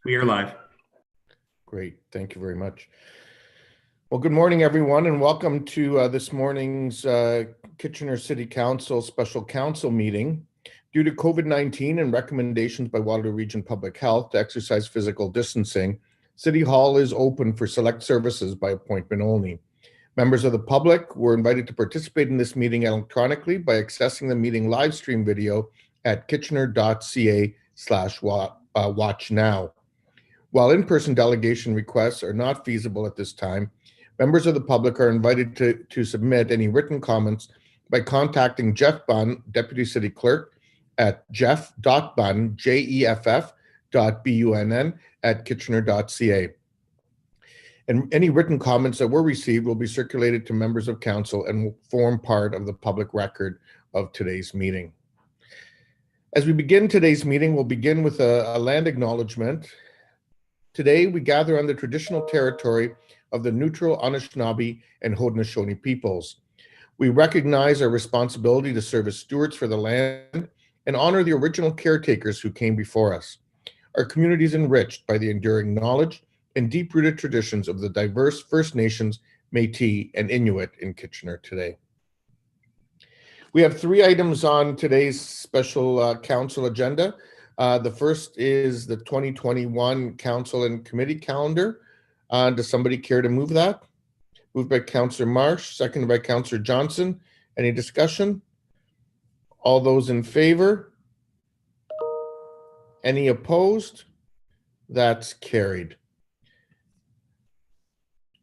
We are live. Great, thank you very much. Well, good morning, everyone, and welcome to this morning's Kitchener City Council Special Council meeting. Due to COVID-19 and recommendations by Waterloo Region Public Health to exercise physical distancing, City Hall is open for select services by appointment only. Members of the public were invited to participate in this meeting electronically by accessing the meeting live stream video at kitchener.ca/watchnow. While in-person delegation requests are not feasible at this time, members of the public are invited to submit any written comments by contacting Jeff Bunn, Deputy City Clerk, at jeff.bunn, jeff.bunn@kitchener.ca. And any written comments that were received will be circulated to members of council and will form part of the public record of today's meeting. As we begin today's meeting, we'll begin with a land acknowledgement. Today, we gather on the traditional territory of the neutral Anishinaabe and Haudenosaunee peoples. We recognize our responsibility to serve as stewards for the land and honor the original caretakers who came before us. Our community is enriched by the enduring knowledge and deep-rooted traditions of the diverse First Nations, Métis, and Inuit in Kitchener today. We have 3 items on today's special council agenda. The first is the 2021 Council and Committee calendar. Does somebody care to move that? Moved by Councillor Marsh, seconded by Councillor Johnson. Any discussion? All those in favor? Any opposed? That's carried.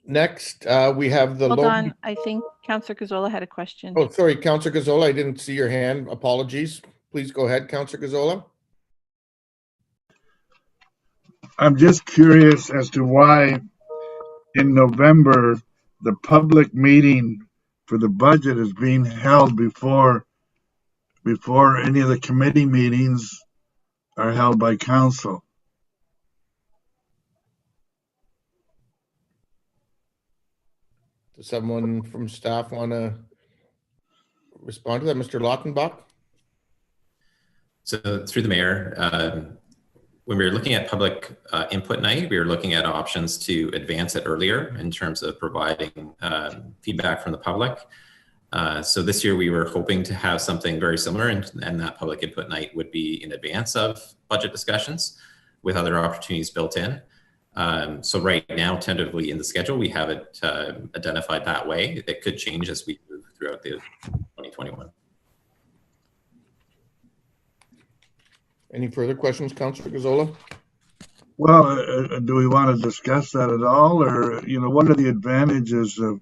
Next, we have the... Hold on, I think Councillor Gazzola had a question. Oh, sorry, Councillor Gazzola, I didn't see your hand. Apologies. Please go ahead, Councillor Gazzola. I'm just curious as to why in November the public meeting for the budget is being held before any of the committee meetings are held by council. Does someone from staff want to respond to that? Mr. Lautenbach? So through the mayor, when we were looking at public input night, we were looking at options to advance it earlier in terms of providing feedback from the public. So this year we were hoping to have something very similar, and that public input night would be in advance of budget discussions with other opportunities built in. So right now, tentatively in the schedule, we have it identified that way. It could change as we move throughout the 2021. Any further questions, Councillor Gazzola? Well, do we want to discuss that at all, or what are the advantages of?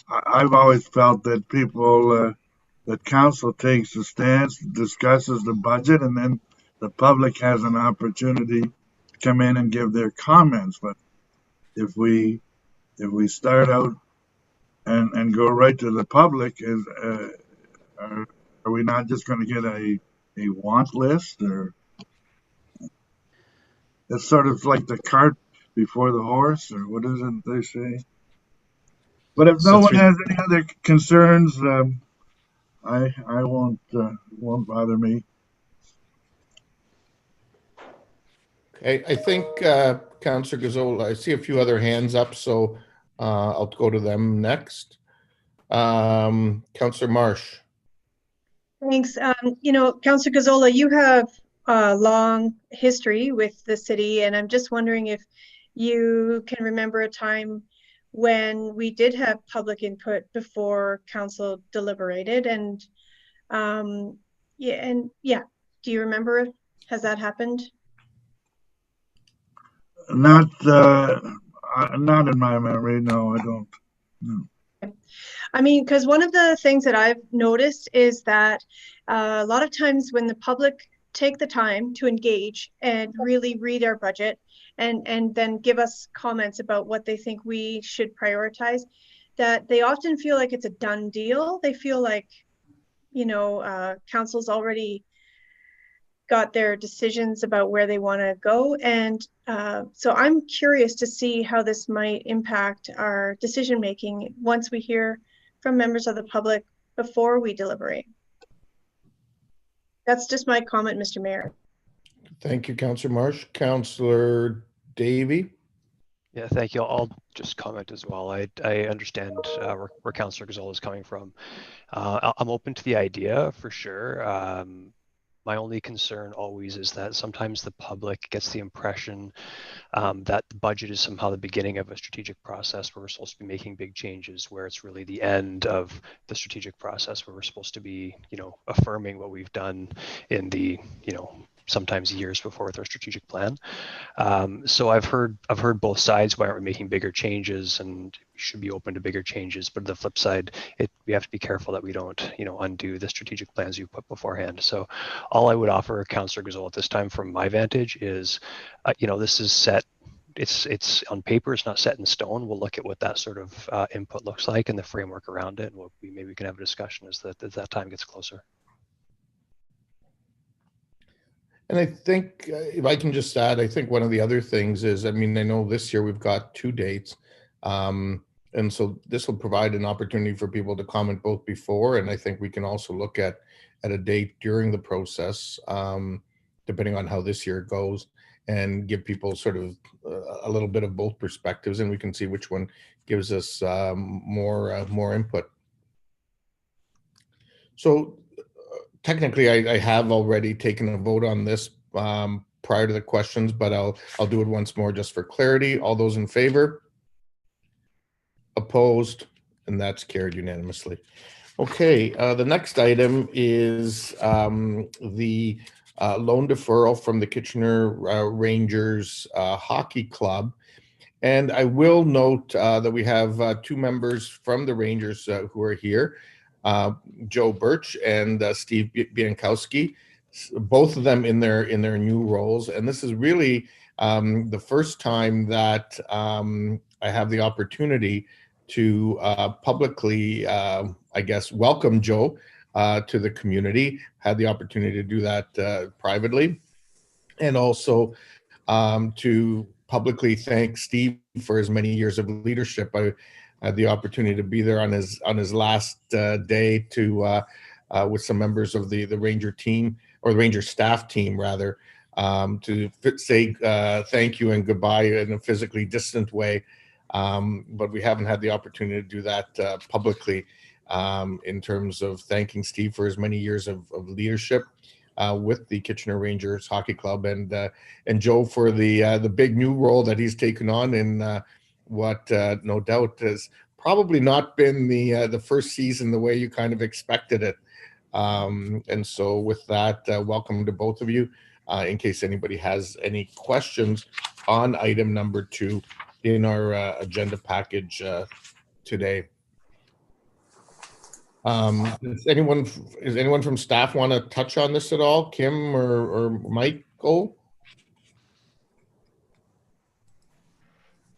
I've always felt that that council takes a stance, discusses the budget, and then the public has an opportunity to come in and give their comments. But if we start out and go right to the public, are we not just going to get a want list? Or it's sort of like the cart before the horse, or what is it they say? But if no one has any other concerns, I won't bother me. Okay, I think Councillor Gazzola, I see a few other hands up, so I'll go to them next. Councillor Marsh. Thanks. Councillor Gazzola, you have a long history with the city, and I'm just wondering if you can remember a time when we did have public input before council deliberated, and do you remember? Has that happened? Not in my memory. No, I don't. No. I mean, because one of the things that I've noticed is that a lot of times when the public take the time to engage and really read our budget and then give us comments about what they think we should prioritize, that they often feel like it's a done deal. They feel like, council's already got their decisions about where they want to go. And so I'm curious to see how this might impact our decision making once we hear from members of the public before we deliberate. That's just my comment, Mr. Mayor. Thank you, Councillor Marsh. Councillor Davey? Yeah, thank you. I'll just comment as well. I understand where Councillor Gazzola is coming from. I'm open to the idea for sure. My only concern always is that sometimes the public gets the impression that the budget is somehow the beginning of a strategic process where we're supposed to be making big changes, where it's really the end of the strategic process where we're supposed to be, affirming what we've done in the, sometimes years before with our strategic plan. So I've heard both sides. Why aren't we making bigger changes? And we should be open to bigger changes. But the flip side, we have to be careful that we don't, undo the strategic plans you put beforehand. So all I would offer Councillor Gazzola at this time, from my vantage, is, this is set. It's on paper. It's not set in stone. We'll look at what that sort of input looks like and the framework around it. And maybe we can have a discussion as that time gets closer. And I think if I can just add, I think one of the other things is, I know this year we've got 2 dates. And so this will provide an opportunity for people to comment both before, and I think we can also look at a date during the process, depending on how this year goes, and give people sort of a little bit of both perspectives, and we can see which one gives us more input. So technically, I have already taken a vote on this prior to the questions, but I'll do it once more just for clarity. All those in favor? Opposed? And that's carried unanimously. Okay, the next item is the loan deferral from the Kitchener Rangers Hockey Club. And I will note that we have 2 members from the Rangers who are here. Joe Birch and Steve Bienkowski, both of them in their new roles, and this is really the first time that I have the opportunity to publicly, welcome Joe to the community. Had the opportunity to do that privately, and also to publicly thank Steve for his many years of leadership. I had the opportunity to be there on his last day to with some members of the Ranger team, or the Ranger staff team rather, to say thank you and goodbye in a physically distant way. But we haven't had the opportunity to do that publicly in terms of thanking Steve for his many years of leadership with the Kitchener Rangers Hockey Club, and Joe for the big new role that he's taken on in what no doubt has probably not been the first season the way you kind of expected it. And so with that, welcome to both of you. In case anybody has any questions on item number 2 in our agenda package today. Does anyone from staff want to touch on this at all? Kim or Michael?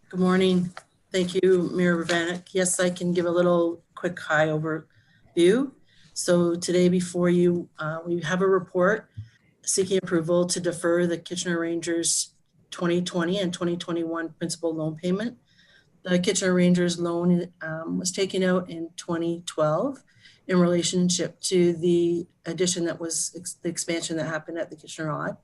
Good morning. Thank you, Mayor Vanek. Yes, I can give a little quick high overview. So today before you, we have a report seeking approval to defer the Kitchener Rangers 2020 and 2021 principal loan payment. The Kitchener Rangers loan was taken out in 2012 in relationship to the addition that was the expansion that happened at the Kitchener Odd.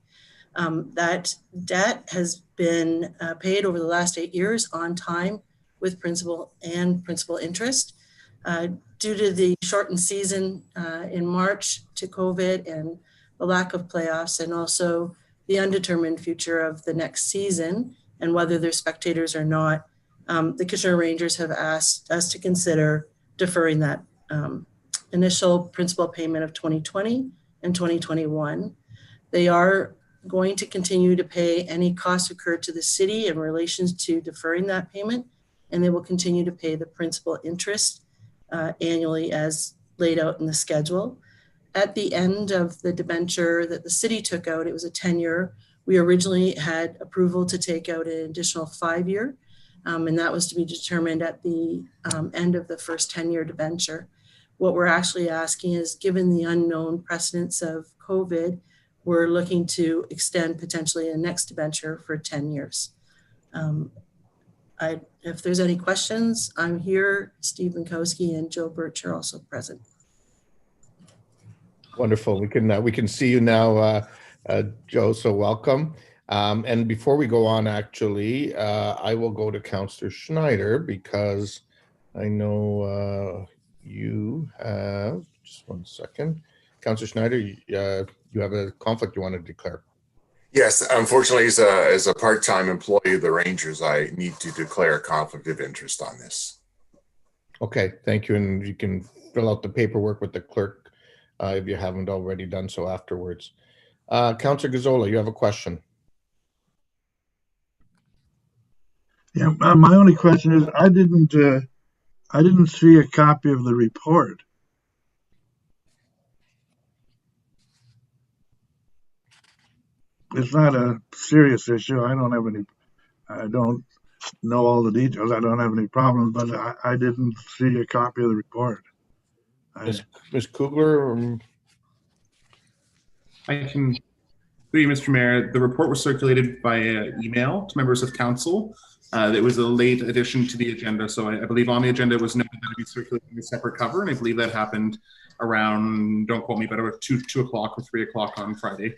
That debt has been paid over the last 8 years on time with principal and principal interest. Due to the shortened season in March to COVID and the lack of playoffs, and also the undetermined future of the next season and whether they're spectators or not, the Kitchener Rangers have asked us to consider deferring that initial principal payment of 2020 and 2021. They are going to continue to pay any costs incurred to the city in relation to deferring that payment, and they will continue to pay the principal interest annually as laid out in the schedule. At the end of the debenture that the city took out, it was a 10-year. We originally had approval to take out an additional 5-year, and that was to be determined at the end of the first 10-year debenture. What we're actually asking is, given the unknown precedents of COVID, we're looking to extend potentially a next debenture for 10 years. If there's any questions, I'm here. Steve Bienkowski and Joe Birch are also present. Wonderful. We can see you now Joe, so welcome. And before we go on, actually, I will go to Councillor Schneider because I know you have, just one second. Councillor Schneider, you have a conflict you want to declare. Yes, unfortunately, as a part-time employee of the Rangers, I need to declare a conflict of interest on this. Okay, thank you. And you can fill out the paperwork with the clerk if you haven't already done so afterwards. Councillor Gazzola, you have a question. Yeah, my only question is, I didn't see a copy of the report. It's not a serious issue. I don't know all the details. I don't have any problems, but I didn't see a copy of the report. Ms. Kugler? I can, through you, Mr. Mayor, the report was circulated via email to members of council. It was a late addition to the agenda, so I believe on the agenda it was noted that it would be circulated in a separate cover, and I believe that happened around, don't quote me, but about 2 o'clock or 3 o'clock on Friday.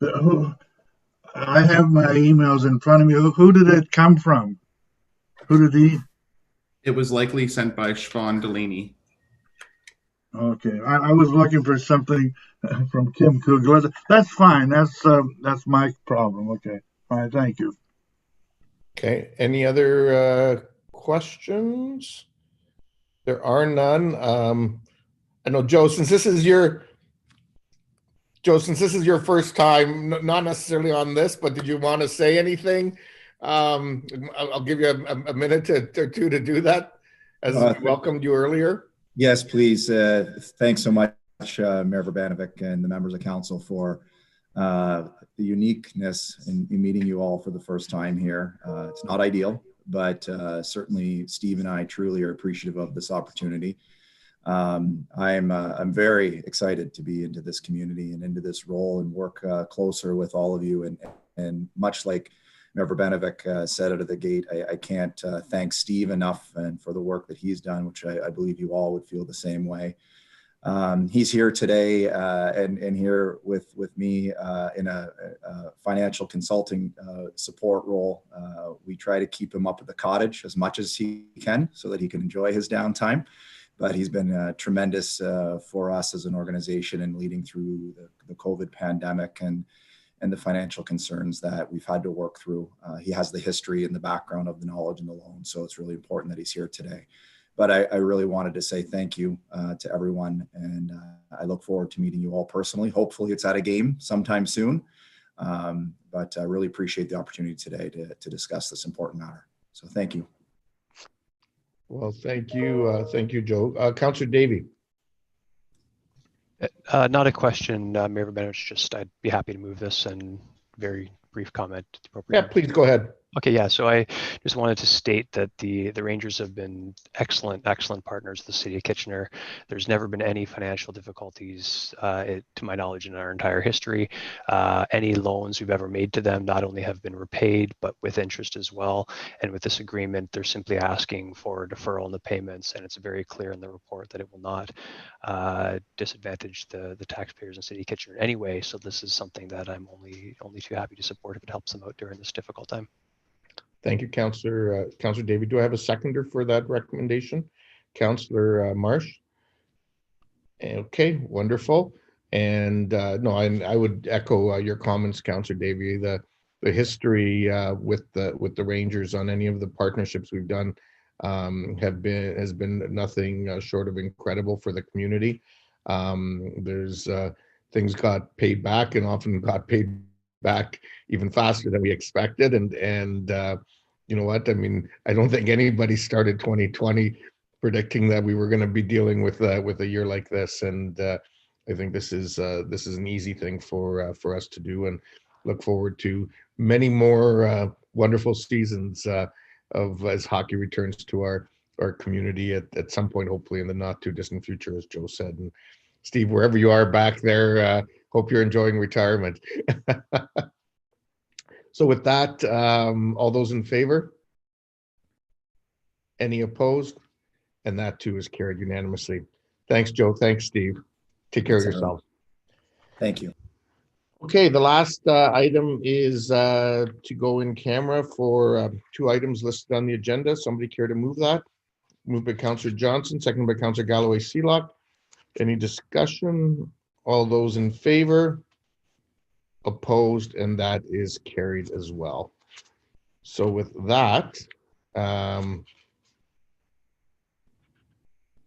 I have my emails in front of me. Who did it come from? Who did he? It was likely sent by Siobhan Delaney. Okay, I was looking for something from Kim Kugler. That's fine. That's my problem. Okay, fine. Thank you. Okay, any other questions? There are none. I know, Joe, since this is your first time, not necessarily on this, but did you want to say anything? I'll give you a minute or two to do that, as we welcomed you earlier. Yes, please. Thanks so much, Mayor Verbanovic and the members of council, for the uniqueness in meeting you all for the first time here. It's not ideal, but certainly Steve and I truly are appreciative of this opportunity. I'm very excited to be into this community and into this role and work closer with all of you. And much like Mayor Verbanovic said out of the gate, I can't thank Steve enough and for the work that he's done, which I believe you all would feel the same way. He's here today and here with me in a financial consulting support role. We try to keep him up at the cottage as much as he can so that he can enjoy his downtime. But he's been tremendous for us as an organization in leading through the COVID pandemic and the financial concerns that we've had to work through. He has the history and the background of the knowledge and the loan, so it's really important that he's here today. But I really wanted to say thank you to everyone, and I look forward to meeting you all personally. Hopefully it's at a game sometime soon, but I really appreciate the opportunity today to discuss this important matter. So thank you. Well, thank you, Joe. Councillor Davey. Not a question, Mayor Verbanovic, just I'd be happy to move this and very brief comment. Yeah, please go ahead. Okay, yeah, so I just wanted to state that the Rangers have been excellent partners of the City of Kitchener. There's never been any financial difficulties, to my knowledge, in our entire history. Any loans we've ever made to them not only have been repaid, but with interest as well. And with this agreement, they're simply asking for a deferral in the payments, and it's very clear in the report that it will not disadvantage the taxpayers in City of Kitchener anyway. So this is something that I'm only too happy to support if it helps them out during this difficult time. Thank you, Councillor Davey. Do I have a seconder for that recommendation? Councillor Marsh? Okay, wonderful. And no, I would echo your comments, Councillor Davey. The history with the Rangers on any of the partnerships we've done has been nothing short of incredible for the community. There's things got paid back and often got paid back even faster than we expected, and you know what, I mean, I don't think anybody started 2020 predicting that we were going to be dealing with a year like this, and I think this is an easy thing for us to do, and look forward to many more wonderful seasons of as hockey returns to our community at some point, hopefully in the not too distant future, as Joe said. And Steve, wherever you are back there, hope you're enjoying retirement. So with that, all those in favor? Any opposed? And that too is carried unanimously. Thanks, Joe. Thanks, Steve. Take care of yourself. Thank you. Okay, the last item is to go in camera for 2 items listed on the agenda. Somebody care to move that? Moved by Councillor Johnson, seconded by Councillor Galloway Seelock. Any discussion? All those in favor? Opposed, and that is carried as well. So with that,